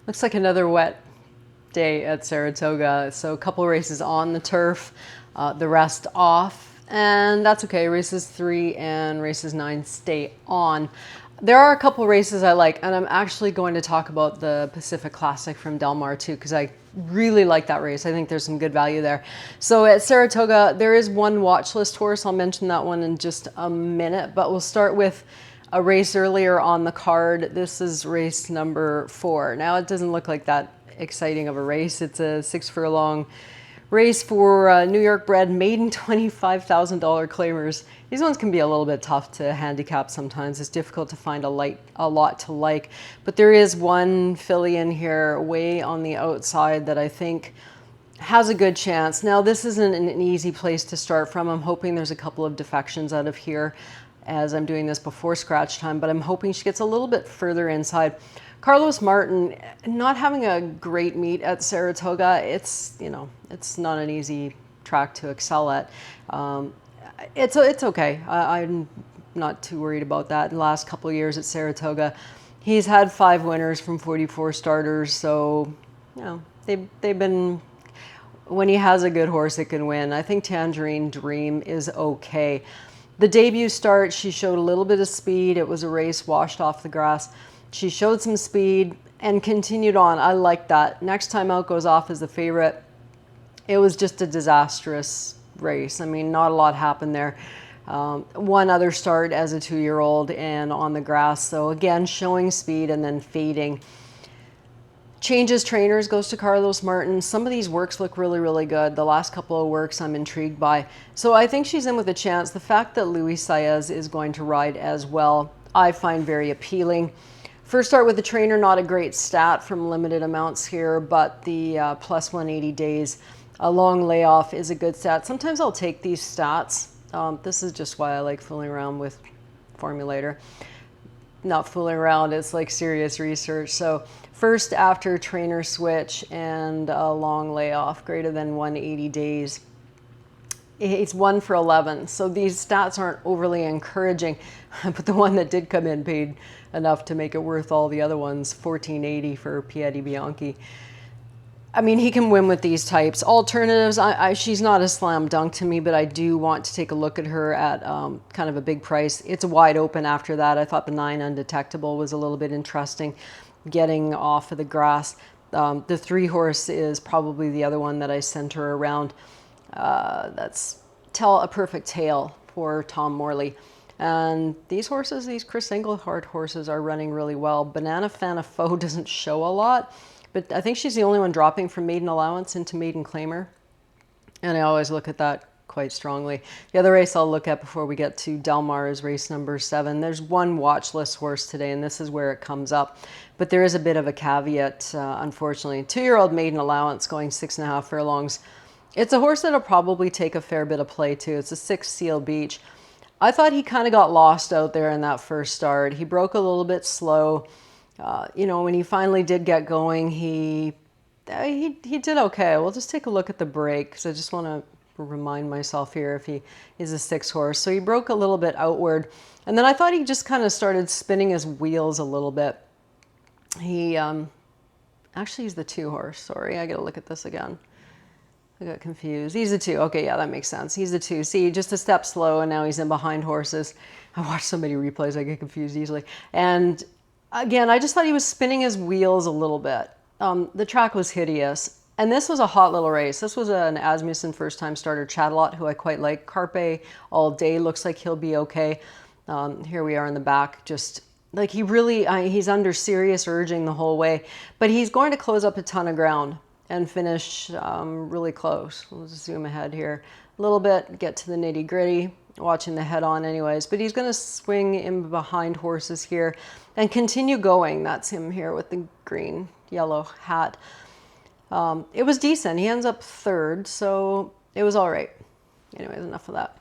Looks like another wet day at Saratoga. So a couple races on the turf, the rest off, and that's okay. Races 3 and races 9 stay on. There are a couple races I like, and I'm actually going to talk about the Pacific Classic from Del Mar too, because I really like that race. I think there's some good value there. So at Saratoga, there is one watch list horse. I'll mention that one in just a minute, but we'll start with a race earlier on the card. This is race number 4. Now it doesn't look like that exciting of a race. It's a 6 furlong race for New York bred maiden $25,000 claimers. These ones can be a little bit tough to handicap sometimes. It's difficult to find a lot to like. But there is one filly in here way on the outside that I think has a good chance. Now this isn't an easy place to start from. I'm hoping there's a couple of defections out of here as I'm doing this before scratch time, but I'm hoping she gets a little bit further inside. Carlos Martin, not having a great meet at Saratoga. It's not an easy track to excel at. It's okay. I'm not too worried about that. The last couple of years at Saratoga, he's had 5 winners from 44 starters. So, they've been. When he has a good horse, it can win. I think Tangerine Dream is okay. The debut start, she showed a little bit of speed. It was a race washed off the grass. She showed some speed and continued on. I like that. Next time out goes off as the favorite. It was just a disastrous race. I mean, not a lot happened there. One other start as a 2-year-old and on the grass. So again, showing speed and then fading. Changes trainers, goes to Carlos Martin. Some of these works look really, really good. The last couple of works I'm intrigued by. So I think she's in with a chance. The fact that Luis Saez is going to ride as well, I find very appealing. First start with the trainer, not a great stat from limited amounts here, but the plus 180 days, a long layoff is a good stat. Sometimes I'll take these stats. This is just why I like fooling around with Formulator. Not fooling around, it's like serious research. So first after trainer switch and a long layoff, greater than 180 days. It's 1 for 11. So these stats aren't overly encouraging, but the one that did come in paid enough to make it worth all the other ones, $14.80 for Piedi Bianchi. I mean, he can win with these types. Alternatives, she's not a slam dunk to me, but I do want to take a look at her at kind of a big price. It's wide open after that. I thought the 9 Undetectable was a little bit interesting, getting off of the grass. The 3 horse is probably the other one that I center around. That's Tell a Perfect Tale for Tom Morley. And these horses, these Chris Englehart horses, are running really well. Banana Fana Foe doesn't show a lot, but I think she's the only one dropping from maiden allowance into maiden claimer. And I always look at that quite strongly. The other race I'll look at before we get to Del Mar is race number 7. There's one watch list horse today, and this is where it comes up. But there is a bit of a caveat, unfortunately. 2-year-old maiden allowance going 6.5 furlongs. It's a horse that'll probably take a fair bit of play too. It's a 6 Seal Beach. I thought he kind of got lost out there in that first start. He broke a little bit slow. When he finally did get going, he did okay. We'll just take a look at the break because I just want to remind myself here if he is a 6 horse. So he broke a little bit outward. And then I thought he just kind of started spinning his wheels a little bit. He, actually he's the 2 horse. Sorry, I got to look at this again. I got confused. He's the 2. Okay, yeah, that makes sense. He's the 2. See, just a step slow, and now he's in behind horses. I watch so many replays, I get confused easily. And again, I just thought he was spinning his wheels a little bit. The track was hideous. And this was a hot little race. This was an Asmussen first-time starter, Chadlot, who I quite like. Carpe all day. Looks like he'll be okay. Here we are in the back. Just like he's under serious urging the whole way. But he's going to close up a ton of ground and finish really close. We'll just zoom ahead here a little bit, get to the nitty gritty, watching the head on anyways. But he's gonna swing in behind horses here and continue going. That's him here with the green, yellow hat. It was decent. He ends up 3rd, so it was all right. Anyways, enough of that.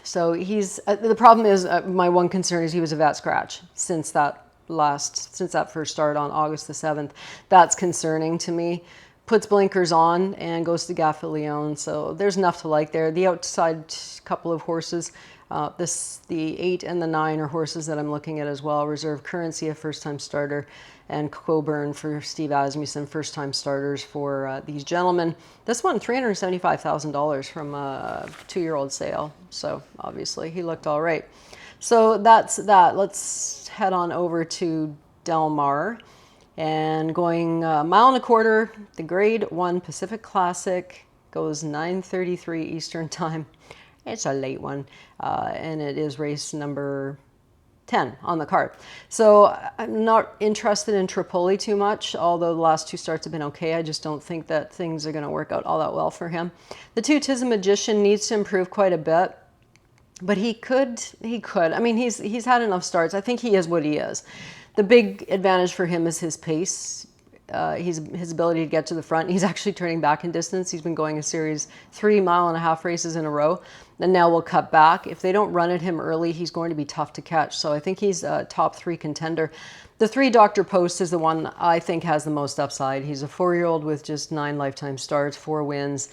So the problem is, my one concern is he was a vet scratch since that first start on August the 7th. That's concerning to me. puts blinkers on and goes to Gaffalione. So there's enough to like there. The outside couple of horses, the 8 and the 9 are horses that I'm looking at as well. Reserve Currency, a first-time starter, and Coburn for Steve Asmussen, first-time starters for these gentlemen. This one, $375,000 from a 2-year-old sale. So obviously he looked all right. So that's that. Let's head on over to Del Mar. And going a mile and a quarter, the Grade 1 Pacific Classic goes 9:33 Eastern Time. It's a late one, and it is race number 10 on the card. So I'm not interested in Tripoli too much, although the last 2 starts have been okay. I just don't think that things are going to work out all that well for him. The 2 Tis a Magician needs to improve quite a bit, but he could. I mean, he's had enough starts. I think he is what he is. The big advantage for him is his pace, his ability to get to the front. He's actually turning back in distance. He's been going a series 3 mile-and-a-half races in a row, and now we'll cut back. If they don't run at him early, he's going to be tough to catch. So I think he's a top 3 contender. The 3 Dr. Post is the one I think has the most upside. He's a 4-year-old with just 9 lifetime starts, 4 wins.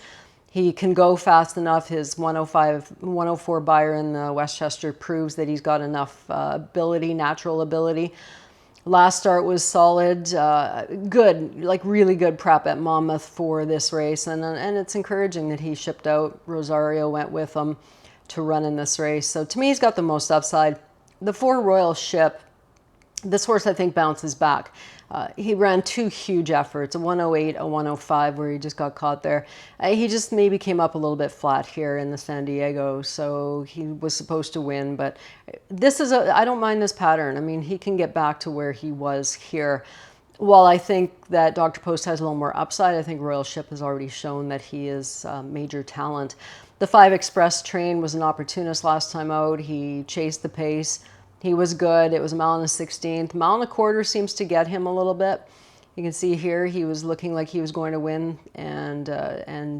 He can go fast enough. His 104 Beyer in the Westchester proves that he's got enough ability, natural ability. Last start was solid, good, like really good prep at Monmouth for this race. And it's encouraging that he shipped out. Rosario went with him to run in this race. So to me, he's got the most upside. The 4 Royal Ship, this horse I think bounces back. He ran 2 huge efforts, a 108, a 105, where he just got caught there. He just maybe came up a little bit flat here in the San Diego, so he was supposed to win. But this is I don't mind this pattern. I mean, he can get back to where he was here. While I think that Dr. Post has a little more upside, I think Royal Ship has already shown that he is major talent. The 5 Express Train was an opportunist last time out. He chased the pace. He was good. It was a 1.16 mile. 1.25 mile seems to get him a little bit. You can see here he was looking like he was going to win and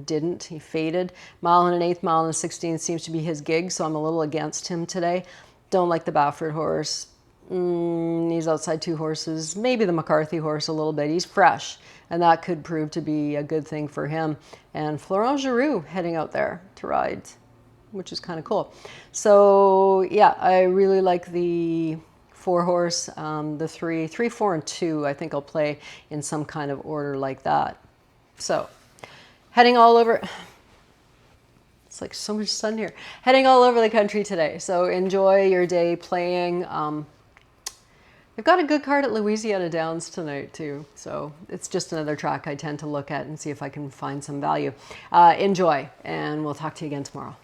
didn't. He faded. 1.125 mile, 1.16 seems to be his gig, so I'm a little against him today. Don't like the Baffert horse. He's outside 2 horses. Maybe the McCarthy horse a little bit. He's fresh, and that could prove to be a good thing for him. And Florent Giroux heading out there to ride, which is kind of cool. So yeah, I really like the 4 horse, the 3, 4, and 2. I think I'll play in some kind of order like that. So heading all over, it's like so much sun here. Heading all over the country today. So enjoy your day playing. They've got a good card at Louisiana Downs tonight too. So it's just another track I tend to look at and see if I can find some value. Enjoy, and we'll talk to you again tomorrow.